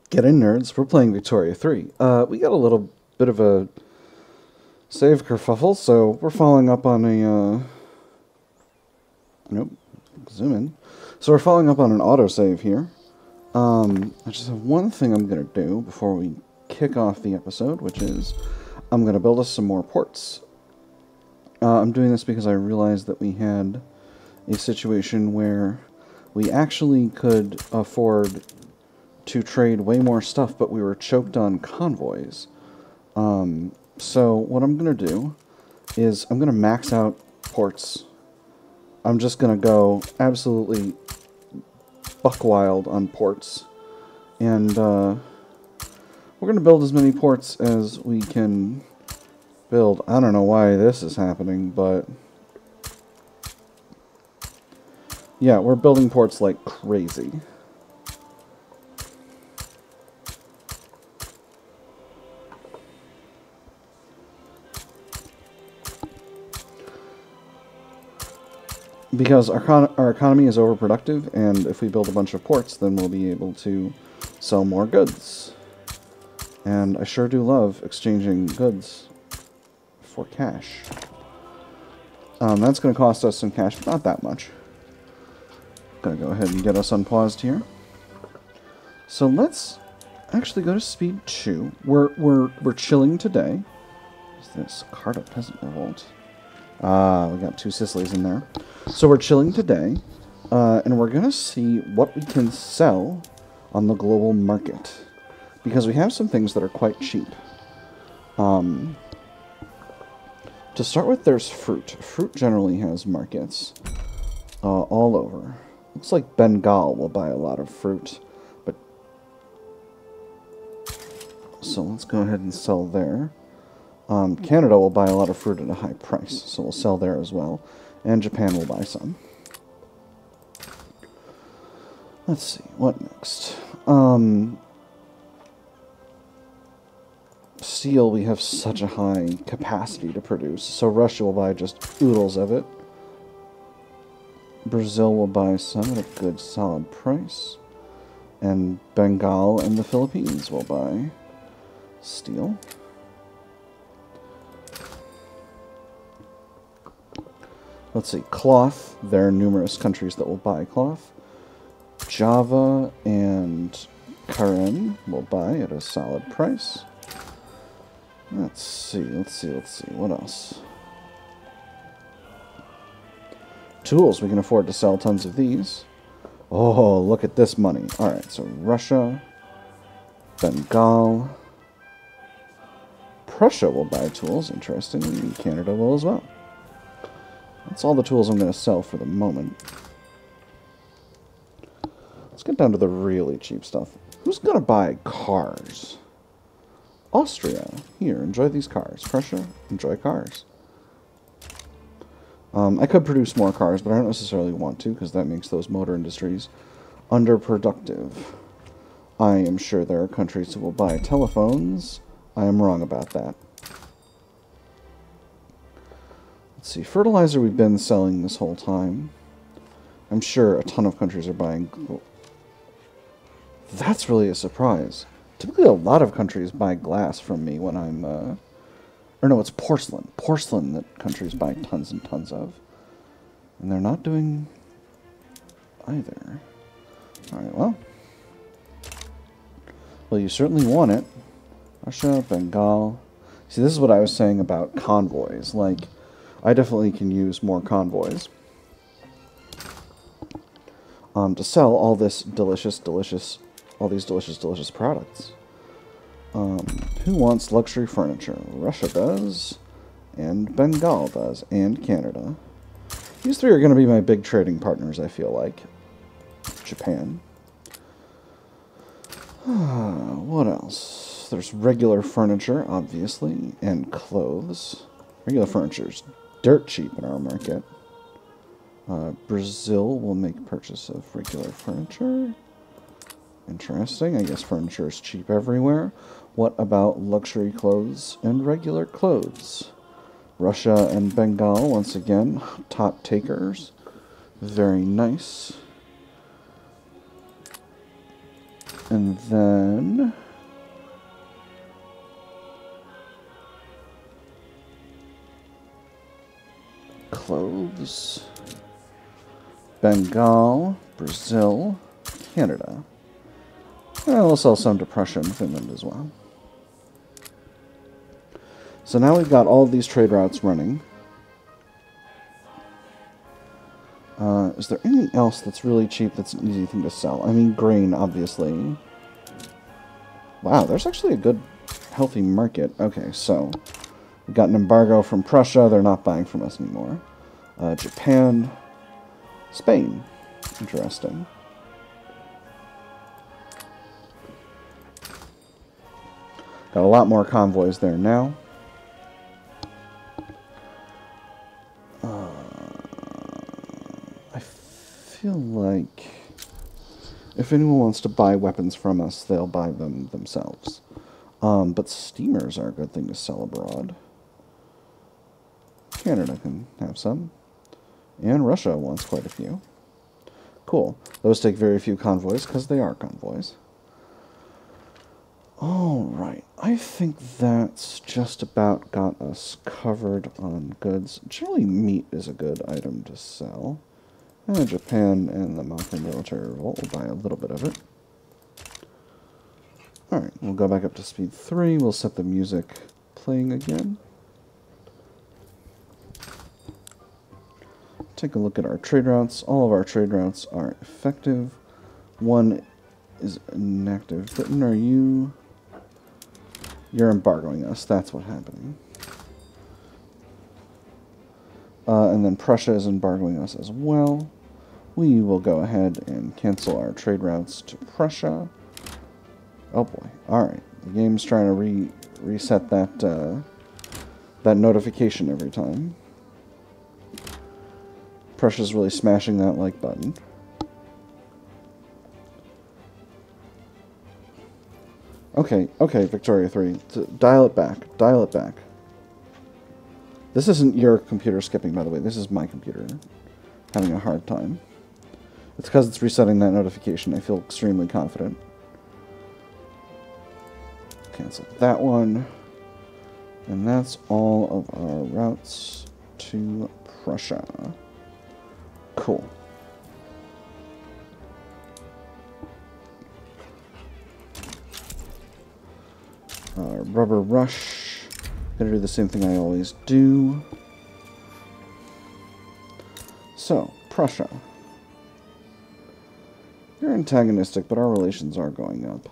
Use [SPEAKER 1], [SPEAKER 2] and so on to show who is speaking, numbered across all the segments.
[SPEAKER 1] Get in, nerds. We're playing Victoria 3. We got a little bit of a save kerfuffle, so we're following up on a, nope, zoom in. So we're following up on an autosave here. I just have one thing I'm going to do before we kick off the episode, which is I'm going to build us some more ports. I'm doing this because I realized that we had a situation where we actually could afford to trade way more stuff, but we were choked on convoys. So what I'm going to do is I'm going to max out ports. I'm just going to go absolutely buck wild on ports. And we're going to build as many ports as we can build. I don't know why this is happening, but yeah, we're building ports like crazy. Because our economy is overproductive, and if we build a bunch of ports, then we'll be able to sell more goods. And I sure do love exchanging goods for cash. That's going to cost us some cash, but not that much. Going to go ahead and get us unpaused here. So let's actually go to speed 2. We're chilling today. What's this? Carta Peasant Revolt. We got 2 Sicilies in there. So we're chilling today, and we're going to see what we can sell on the global market. Because we have some things that are quite cheap. To start with, there's fruit. Fruit generally has markets all over. Looks like Bengal will buy a lot of fruit. But so let's go ahead and sell there. Canada will buy a lot of fruit at a high price, so we'll sell there as well. And Japan will buy some. Let's see, what next? Steel, we have such a high capacity to produce, so Russia will buy just oodles of it. Brazil will buy some at a good solid price. And Bengal and the Philippines will buy steel. Let's see, cloth. There are numerous countries that will buy cloth. Java and Karen will buy at a solid price. Let's see. What else? Tools. We can afford to sell tons of these. Oh, look at this money. Alright, so Russia, Bengal, Prussia will buy tools, interestingly, and Canada will as well. That's all the tools I'm going to sell for the moment. Let's get down to the really cheap stuff. Who's going to buy cars? Austria. Here, enjoy these cars. Prussia, enjoy cars. I could produce more cars, but I don't necessarily want to, because that makes those motor industries underproductive. I am sure there are countries that will buy telephones. I am wrong about that. Let's see, fertilizer we've been selling this whole time. I'm sure a ton of countries are buying. That's really a surprise. Typically a lot of countries buy glass from me when I'm, or no, it's porcelain. Porcelain that countries buy tons and tons of. And they're not doing either. Alright, well. Well, you certainly want it. Russia, Bengal. See, this is what I was saying about convoys. Like, I definitely can use more convoys to sell all this delicious products. Who wants luxury furniture? Russia does, and Bengal does, and Canada. These 3 are going to be my big trading partners, I feel like. Japan. What else? There's regular furniture, obviously, and clothes. Regular furniture's dirt cheap in our market. Brazil will make purchase of regular furniture. Interesting. I guess furniture is cheap everywhere. What about luxury clothes and regular clothes? Russia and Bengal, once again, top takers. Very nice. And then clothes, Bengal, Brazil, Canada. And we'll sell some to Prussia and Finland as well. So now we've got all of these trade routes running. Is there anything else that's really cheap that's an easy thing to sell? I mean, grain, obviously. Wow, there's actually a good, healthy market. Okay, so we got an embargo from Prussia. They're not buying from us anymore. Japan, Spain. Interesting. Got a lot more convoys there now. I feel like if anyone wants to buy weapons from us, they'll buy them themselves. But steamers are a good thing to sell abroad. Canada can have some. And Russia wants quite a few. Cool. Those take very few convoys, because they are convoys. Alright, I think that's just about got us covered on goods. Generally, meat is a good item to sell. And Japan and the Mako military revolt will buy a little bit of it. Alright, we'll go back up to speed 3. We'll set the music playing again. Take a look at our trade routes. All of our trade routes are effective. One is inactive. Britain, are you... You're embargoing us. That's what's happening. And then Prussia is embargoing us as well. We will go ahead and cancel our trade routes to Prussia. Oh boy. Alright. The game's trying to reset that, that notification every time. Prussia's really smashing that like button. Okay, Victoria 3. Dial it back. Dial it back. This isn't your computer skipping, by the way. This is my computer having a hard time. It's because it's resetting that notification. I feel extremely confident. Cancel that one. And that's all of our routes to Prussia. Cool. Rubber rush. Gonna do the same thing I always do. So, Prussia. You're antagonistic, but our relations are going up.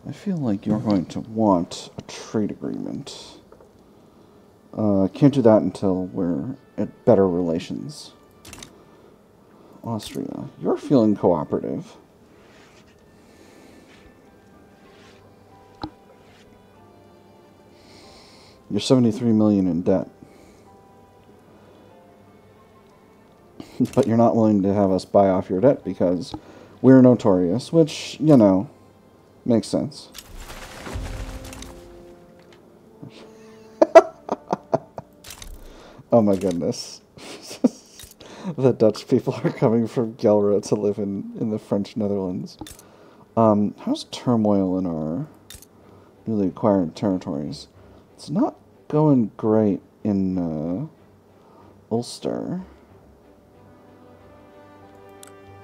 [SPEAKER 1] I feel like you're going to want a trade agreement. Can't do that until we're at better relations. Austria. You're feeling cooperative. You're 73 million in debt. But you're not willing to have us buy off your debt because we're notorious, which, you know, makes sense. Oh my goodness. The Dutch people are coming from Gelre to live in the French Netherlands. How's turmoil in our newly acquired territories? It's not going great in Ulster.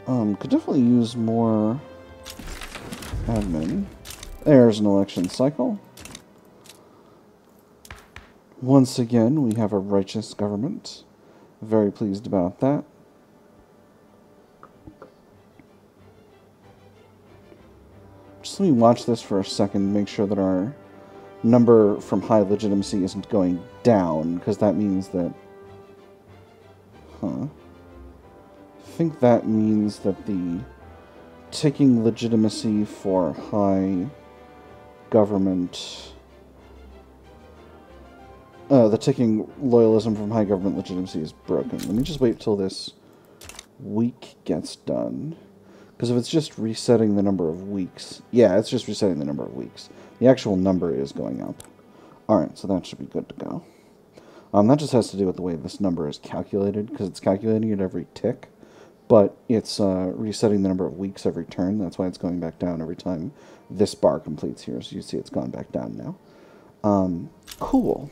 [SPEAKER 1] Could definitely use more admin. There's an election cycle. Once again, we have a righteous government. Very pleased about that. Just let me watch this for a second, make sure that our number from high legitimacy isn't going down, because that means that... I think that means that the ticking legitimacy for high government... the ticking loyalism from high government legitimacy is broken. Let me just wait till this week gets done. Because if it's just resetting the number of weeks... Yeah, it's just resetting the number of weeks. The actual number is going up. Alright, so that should be good to go. That just has to do with the way this number is calculated, because it's calculating it every tick. but it's resetting the number of weeks every turn. That's why it's going back down every time this bar completes here. So you see it's gone back down now. Cool.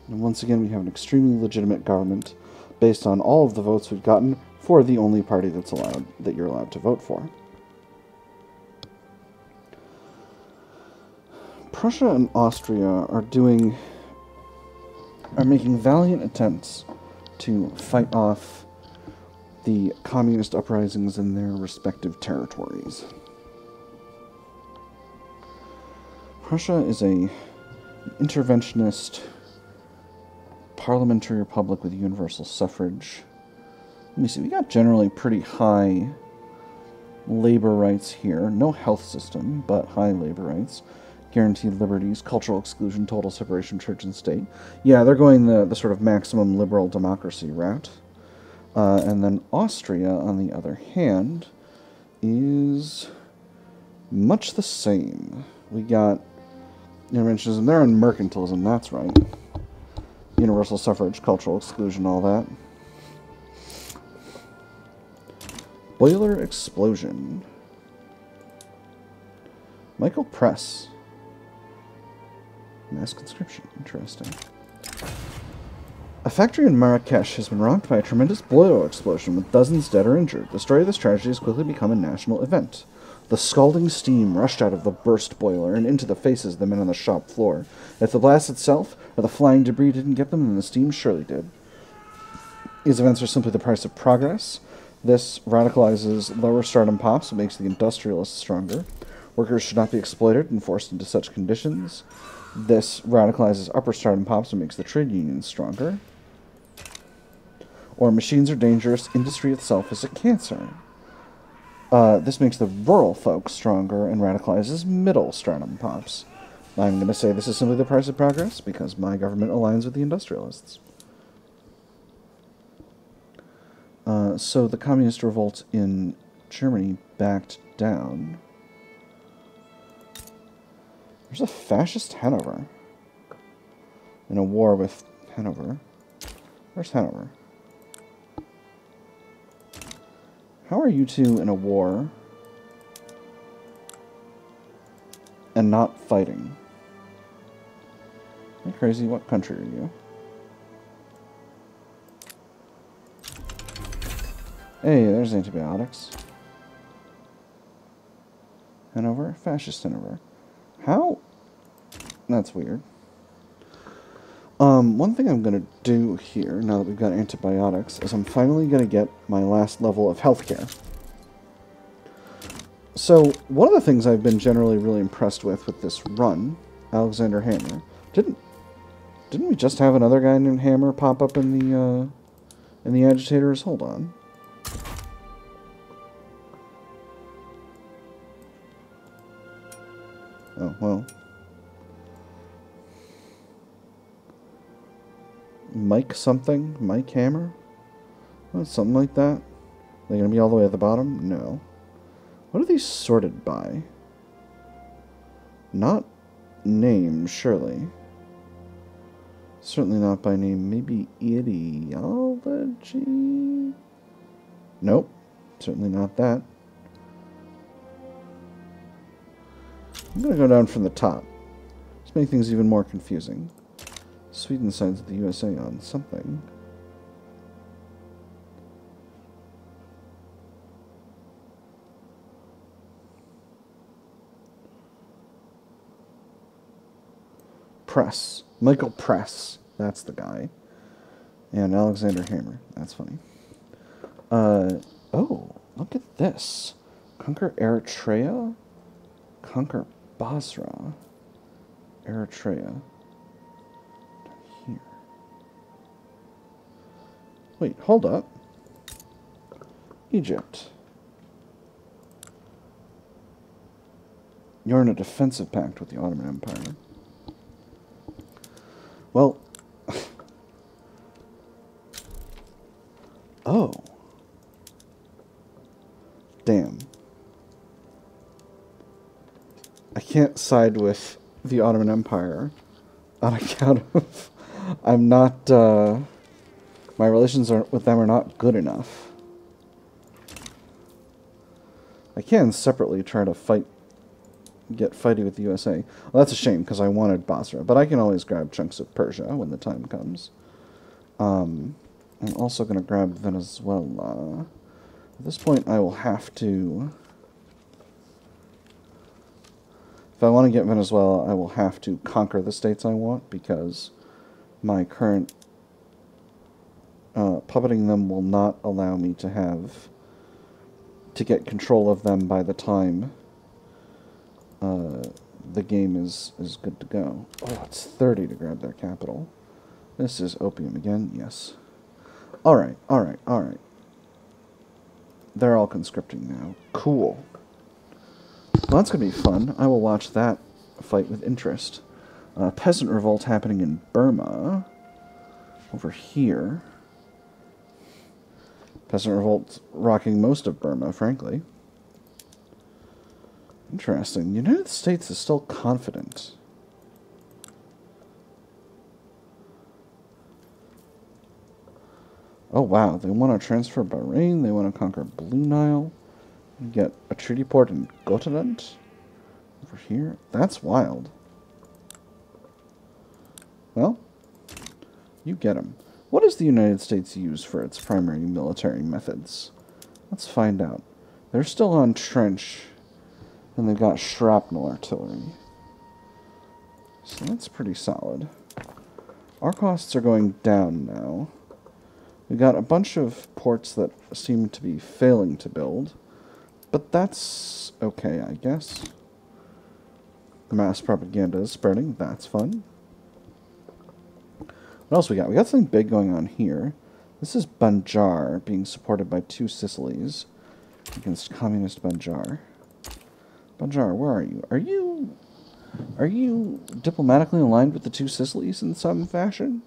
[SPEAKER 1] And once again, we have an extremely legitimate government based on all of the votes we've gotten for the only party that you're allowed to vote for. Prussia and Austria are making valiant attempts to fight off the communist uprisings in their respective territories. Prussia is an interventionist parliamentary republic with universal suffrage. Let me see, we got generally pretty high labor rights here. No health system, but high labor rights. Guaranteed liberties, cultural exclusion, total separation of church and state. Yeah, they're going the sort of maximum liberal democracy route. And then Austria, on the other hand, is much the same. We got interventionism. They're in mercantilism, that's right. Universal suffrage, cultural exclusion, all that. Boiler explosion. Michael Press. Mass conscription. Interesting. A factory in Marrakesh has been rocked by a tremendous boiler explosion with dozens dead or injured. The story of this tragedy has quickly become a national event. The scalding steam rushed out of the burst boiler and into the faces of the men on the shop floor. If the blast itself or the flying debris didn't get them, then the steam surely did. These events are simply the price of progress. This radicalizes lower stardom pops and makes the industrialists stronger. Workers should not be exploited and forced into such conditions. This radicalizes upper stardom pops and makes the trade unions stronger. Or machines are dangerous, industry itself is a cancer. This makes the rural folks stronger and radicalizes middle stardom pops. I'm going to say this is simply the price of progress because my government aligns with the industrialists. So the communist revolt in Germany backed down. There's a fascist Hanover in a war with Hanover. Where's Hanover? How are you two in a war and not fighting? Are you crazy? What country are you? Hey, there's antibiotics. Hanover? Fascist Hanover. How? That's weird. One thing I'm going to do here, now that we've got antibiotics, is I'm finally going to get my last level of healthcare. So, one of the things I've been generally really impressed with this run, Alexander Hammer, didn't we just have another guy named Hammer pop up in the agitators? Hold on. Oh, well. Mike something? Mike Hammer? Oh, something like that? They're going to be all the way at the bottom? No. What are these sorted by? Not name, surely. Certainly not by name. Maybe ideology? Nope. Certainly not that. I'm going to go down from the top. Let's make things even more confusing. Sweden sides with the USA on something. Press. Michael Press. That's the guy. And Alexander Hammer. That's funny. Oh, look at this. Conquer Eritrea? Conquer Basra. Eritrea. Here. Wait, hold up. Egypt. You're in a defensive pact with the Ottoman Empire. Well, oh. Damn. I can't side with the Ottoman Empire on account of I'm not My relations with them are not good enough. I can separately try to get fighty with the USA. Well, that's a shame, because I wanted Basra, but I can always grab chunks of Persia when the time comes. I'm also going to grab Venezuela. At this point, I will have to... If I want to get Venezuela, I will have to conquer the states I want, because my current puppeting them will not allow me to get control of them by the time the game is good to go. Oh, it's 30 to grab their capital. This is opium again, yes. Alright, alright, alright. They're all conscripting now. Cool. Well, that's going to be fun. I will watch that fight with interest. Peasant revolt happening in Burma. Over here. Peasant revolt rocking most of Burma, frankly. Interesting. The United States is still confident. Oh, wow. They want to transfer Bahrain. They want to conquer Blue Nile. Get a treaty port in Gotland. Over here. That's wild. Well, you get them. What does the United States use for its primary military methods? Let's find out. They're still on trench, and they've got shrapnel artillery. So that's pretty solid. Our costs are going down now. We've got a bunch of ports that seem to be failing to build, but that's okay, I guess. The mass propaganda is spreading. That's fun. What else we got? We got something big going on here. This is Banjar being supported by 2 Sicilies against communist Banjar. Banjar, where are you? Are you diplomatically aligned with the 2 Sicilies in some fashion?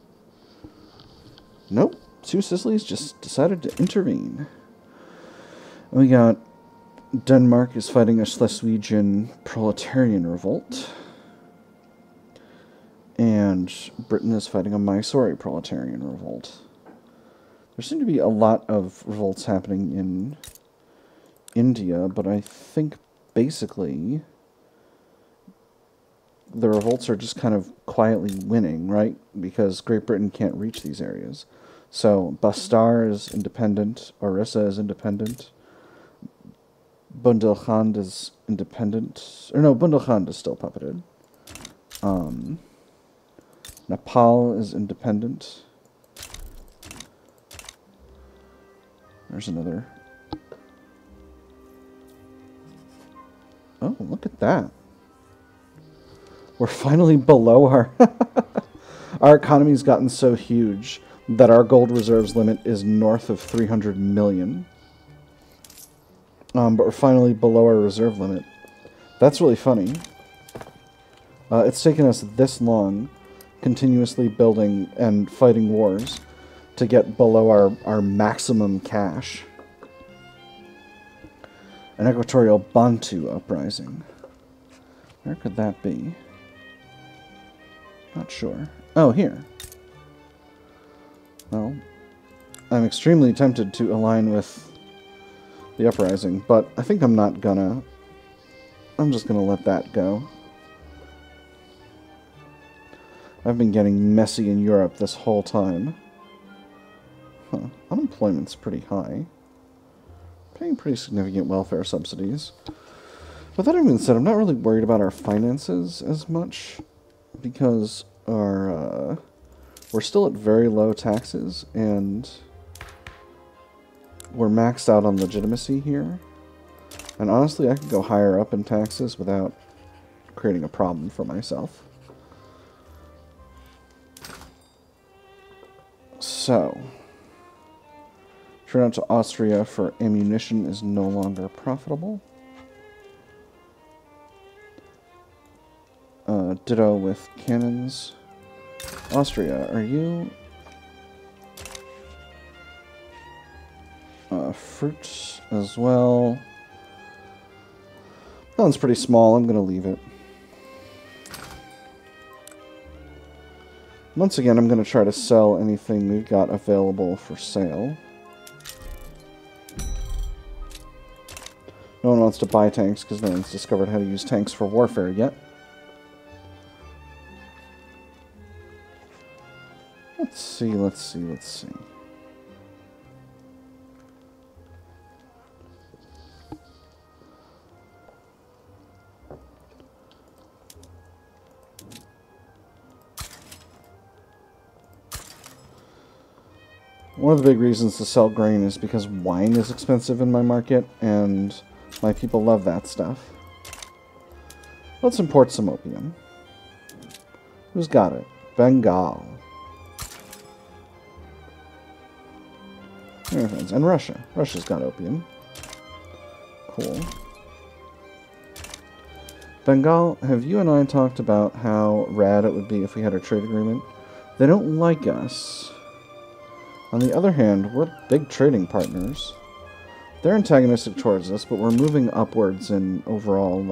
[SPEAKER 1] Nope. 2 Sicilies just decided to intervene. We got Denmark is fighting a Schleswigian proletarian revolt. And Britain is fighting a Mysore proletarian revolt. There seem to be a lot of revolts happening in India, but I think basically the revolts are just kind of quietly winning, right? Because Great Britain can't reach these areas. So Bastar is independent, Orissa is independent, Bundelkhand is independent, or no, Bundelkhand is still puppeted. Nepal is independent. There's another. Oh, look at that. We're finally below our... Our economy's gotten so huge that our gold reserves limit is north of 300 million. But we're finally below our reserve limit. That's really funny. It's taken us this long, continuously building and fighting wars, to get below our maximum cash. An equatorial Bantu uprising. Where could that be? Not sure. Oh, here. Well, I'm extremely tempted to align with the uprising, but I think I'm not gonna. I'm just gonna let that go. I've been getting messy in Europe this whole time. Huh. Unemployment's pretty high. Paying pretty significant welfare subsidies. But that being said, I'm not really worried about our finances as much, because our we're still at very low taxes, and we're maxed out on legitimacy here. And honestly, I could go higher up in taxes without creating a problem for myself. So, turn out to Austria for ammunition is no longer profitable. Ditto with cannons. Austria, are you... fruit as well. That one's pretty small. I'm going to leave it. Once again, I'm going to try to sell anything we've got available for sale. No one wants to buy tanks because no one's discovered how to use tanks for warfare yet. Let's see, let's see, let's see. One of the big reasons to sell grain is because wine is expensive in my market, and my people love that stuff. Let's import some opium. Who's got it? Bengal. And Russia. Russia's got opium. Cool. Bengal, have you and I talked about how rad it would be if we had a trade agreement? They don't like us. On the other hand, we're big trading partners. They're antagonistic towards us, but we're moving upwards in overall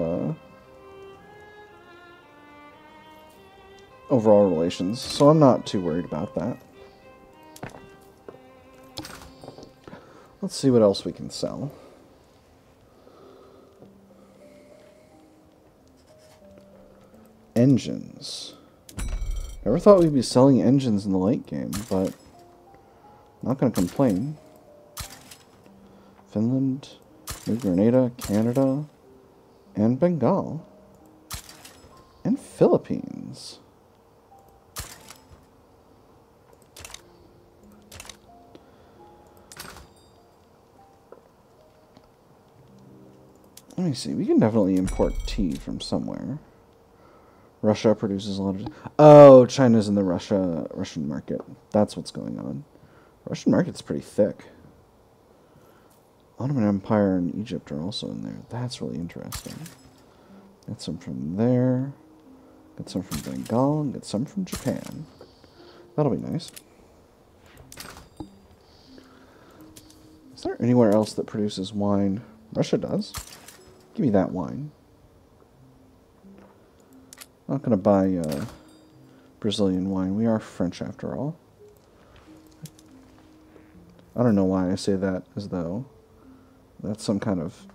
[SPEAKER 1] relations, so I'm not too worried about that. Let's see what else we can sell. Engines. Never thought we'd be selling engines in the late game, but not going to complain. Finland, New Grenada, Canada, and Bengal. And Philippines. Let me see. We can definitely import tea from somewhere. Russia produces a lot of... Oh, China's in the Russian market. That's what's going on. Russian market's pretty thick. Ottoman Empire and Egypt are also in there. That's really interesting. Get some from there. Get some from Bengal. And get some from Japan. That'll be nice. Is there anywhere else that produces wine? Russia does. Give me that wine. I'm not going to buy Brazilian wine. We are French after all. I don't know why I say that as though that's some kind of...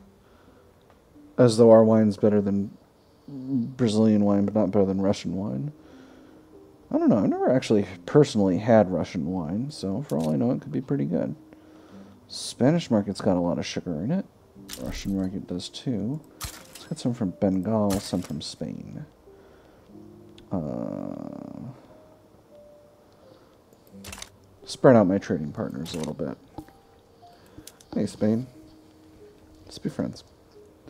[SPEAKER 1] as though our wine's better than Brazilian wine, but not better than Russian wine. I don't know. I've never actually personally had Russian wine, so for all I know, it could be pretty good. Spanish market's got a lot of sugar in it. Russian market does too. Let's get some from Bengal, some from Spain. Spread out my trading partners a little bit. Hey, Spain. Let's be friends.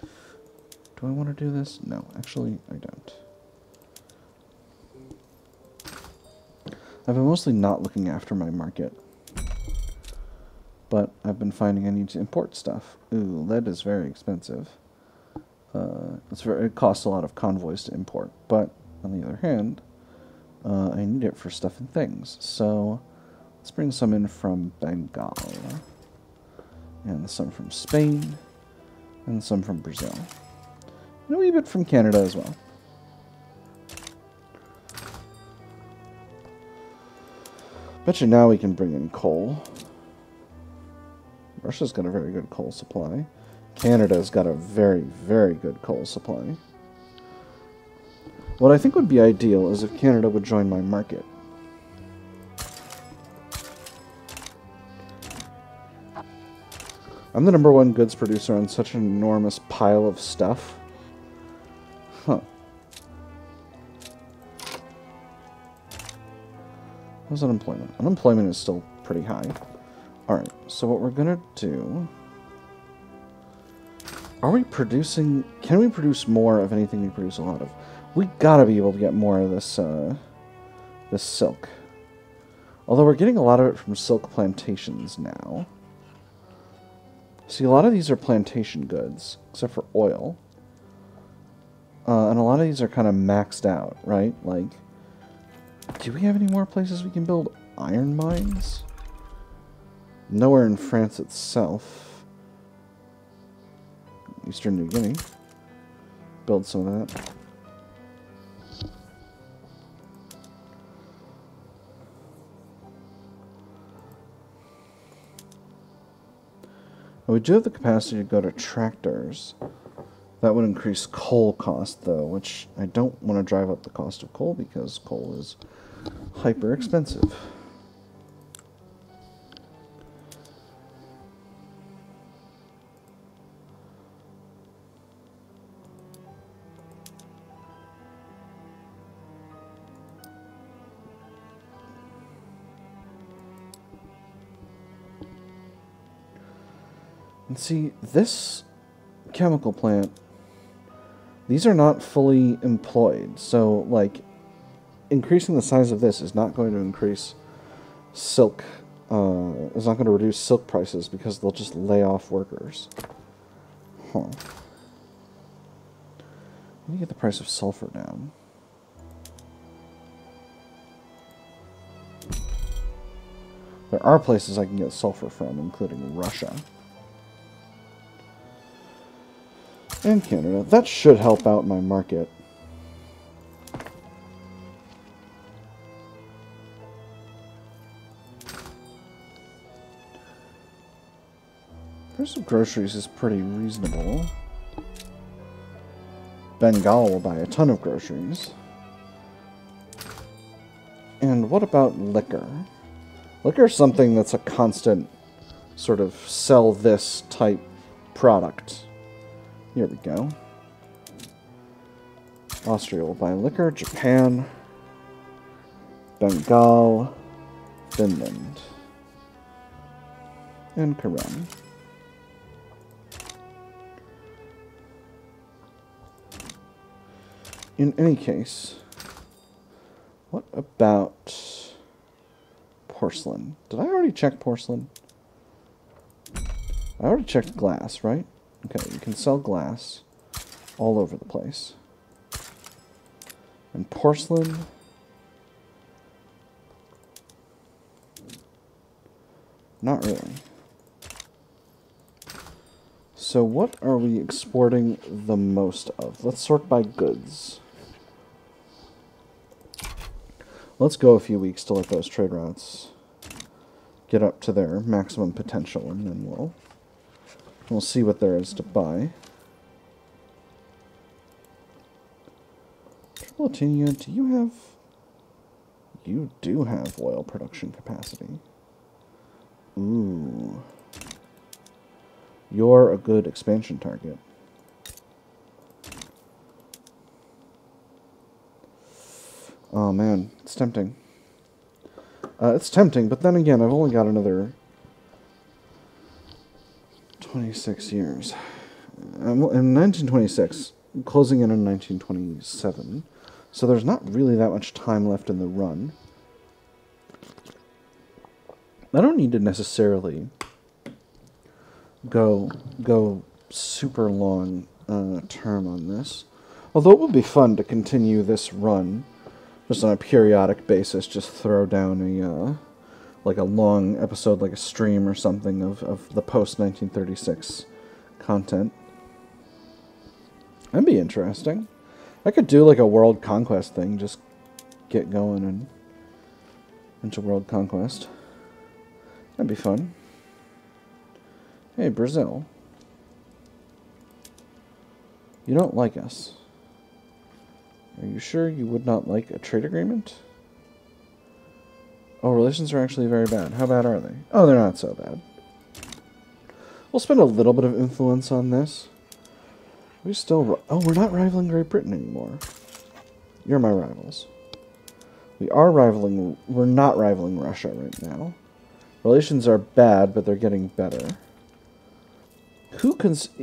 [SPEAKER 1] Do I want to do this? No, actually, I don't. I've been mostly not looking after my market. But I've been finding I need to import stuff. Ooh, lead is very expensive. It costs a lot of convoys to import. But, on the other hand, I need it for stuff and things. So, let's bring some in from Bengal. And some from Spain. And some from Brazil. And a wee bit from Canada as well. Bet you now we can bring in coal. Russia's got a very good coal supply. Canada's got a very, very good coal supply. What I think would be ideal is if Canada would join my market. I'm the #1 goods producer on such an enormous pile of stuff. Huh. How's unemployment? Unemployment is still pretty high. Alright, so what we're gonna do... Are we producing... Can we produce more of anything we produce a lot of? We gotta be able to get more of this, this silk. Although we're getting a lot of it from silk plantations now. See, a lot of these are plantation goods, except for oil. And a lot of these are kind of maxed out, right? Like, do we have any more places we can build iron mines? Nowhere in France itself. Eastern New Guinea. Build some of that. We do have the capacity to go to tractors. That would increase coal cost, though, which I don't want to drive up the cost of coal because coal is hyper expensive. And see, this chemical plant, these are not fully employed, so, like, increasing the size of this is not going to increase silk, is not going to reduce silk prices because they'll just lay off workers. Huh. Let me get the price of sulfur down. There are places I can get sulfur from, including Russia. And Canada. That should help out my market. Price of groceries is pretty reasonable. Bengal will buy a ton of groceries. And what about liquor? Liquor is something that's a constant sort of sell this type product. Here we go. Austria will buy liquor. Japan. Bengal. Finland. And Karen. In any case, what about porcelain? Did I already check porcelain? I already checked glass, right? Okay, you can sell glass all over the place. And porcelain... not really. So what are we exporting the most of? Let's sort by goods. Let's go a few weeks to let those trade routes get up to their maximum potential, and then we'll see what there is to buy. Tripolitania, do you have... You do have oil production capacity. Ooh. You're a good expansion target. Oh man, it's tempting. It's tempting, but then again, I've only got another 26 years. In 1926, closing in on 1927, so there's not really that much time left in the run. I don't need to necessarily go super long term on this, although it would be fun to continue this run just on a periodic basis. Just throw down a like a long episode, like a stream or something of the post 1936 content. That'd be interesting. I could do like a world conquest thing, just get going and into world conquest. That'd be fun. Hey, Brazil. You don't like us. Are you sure you would not like a trade agreement? Oh, relations are actually very bad. How bad are they? Oh, they're not so bad. We'll spend a little bit of influence on this. We still... Oh, we're not rivaling Great Britain anymore. You're my rivals. We are rivaling... We're not rivaling Russia right now. Relations are bad, but they're getting better.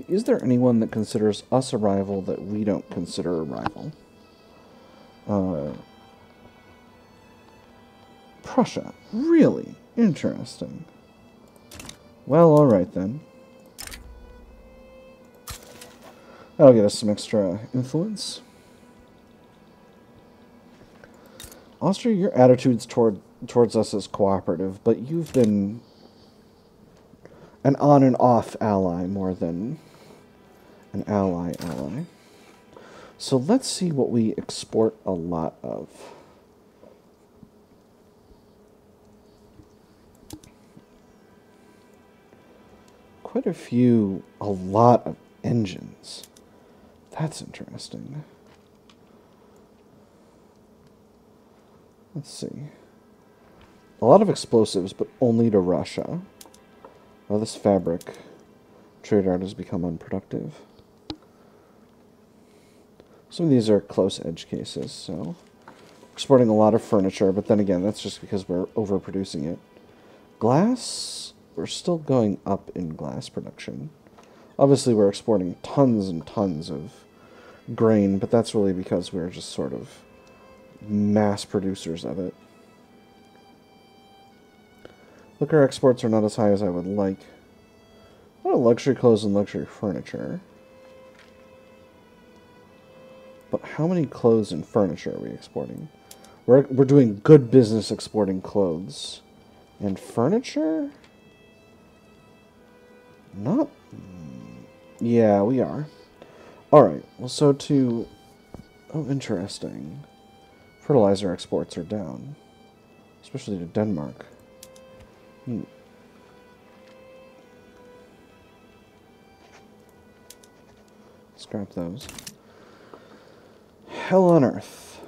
[SPEAKER 1] Is there anyone that considers us a rival that we don't consider a rival? Prussia. Really? Interesting. Well, alright then. That'll get us some extra influence. Austria, your attitudes towards us is cooperative, but you've been an on and off ally more than an ally. So let's see what we export a lot of. quite a lot of engines. That's interesting. Let's see. A lot of explosives, but only to Russia. Oh, this fabric trade art has become unproductive. Some of these are close edge cases, so exporting a lot of furniture, but then again, that's just because we're overproducing it. Glass, we're still going up in glass production. Obviously, we're exporting tons and tons of grain, but that's really because we're just sort of mass producers of it. Liquor exports are not as high as I would like. A lot of luxury clothes and luxury furniture. But how many clothes and furniture are we exporting? We're doing good business exporting clothes. And furniture? Not... Yeah, we are. Alright, well, so to... Oh, interesting. Fertilizer exports are down. Especially to Denmark. Scrap those. Hell on earth.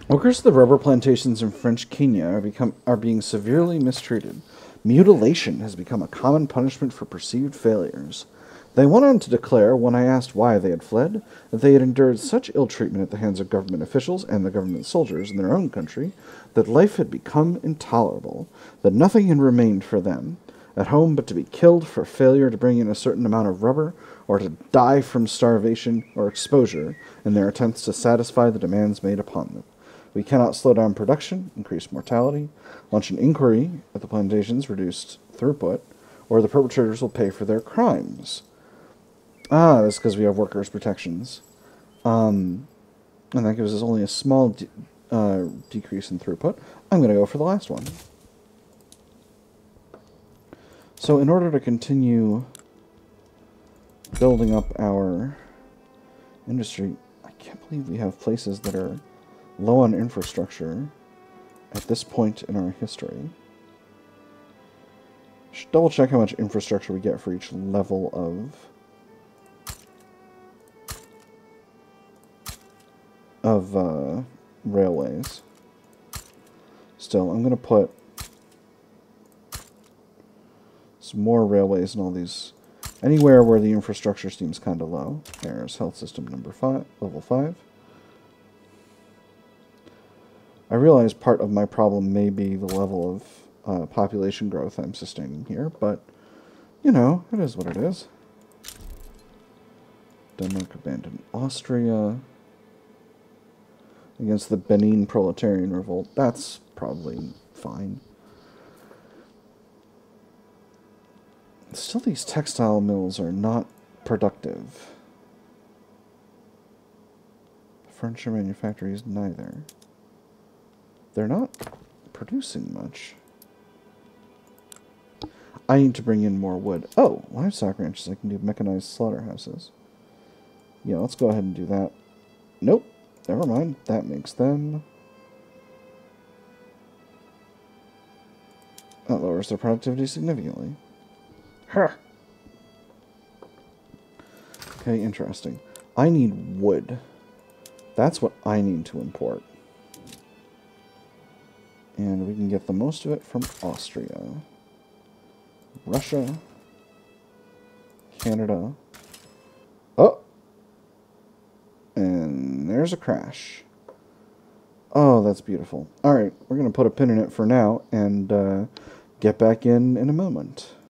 [SPEAKER 1] Workers of the rubber plantations in French Kenya are being severely mistreated. Mutilation has become a common punishment for perceived failures. They went on to declare, when I asked why they had fled, that they had endured such ill treatment at the hands of government officials and the government soldiers in their own country that life had become intolerable, that nothing had remained for them at home but to be killed for failure to bring in a certain amount of rubber, or to die from starvation or exposure in their attempts to satisfy the demands made upon them. We cannot slow down production, increase mortality, launch an inquiry at the plantations, reduced throughput, or the perpetrators will pay for their crimes. Ah, that's because we have workers' protections. And that gives us only a small decrease in throughput. I'm going to go for the last one. So in order to continue building up our industry, I can't believe we have places that are low on infrastructure at this point in our history. Should double check how much infrastructure we get for each level of railways. Still, I'm going to put some more railways in all these, anywhere where the infrastructure seems kind of low. There's health system number 5, level 5. I realize part of my problem may be the level of population growth I'm sustaining here, but, you know, it is what it is. Denmark abandoned Austria against the Benin proletarian revolt. That's probably fine. Still, these textile mills are not productive. Furniture manufacturers, neither. They're not producing much. I need to bring in more wood. Oh, livestock ranches. I can do mechanized slaughterhouses. Yeah, let's go ahead and do that. Nope. Never mind. That makes them... That lowers their productivity significantly. Huh. Okay, interesting. I need wood. That's what I need to import. And we can get the most of it from Austria, Russia, Canada. Oh! And there's a crash. Oh, that's beautiful. Alright, we're going to put a pin in it for now and get back in a moment.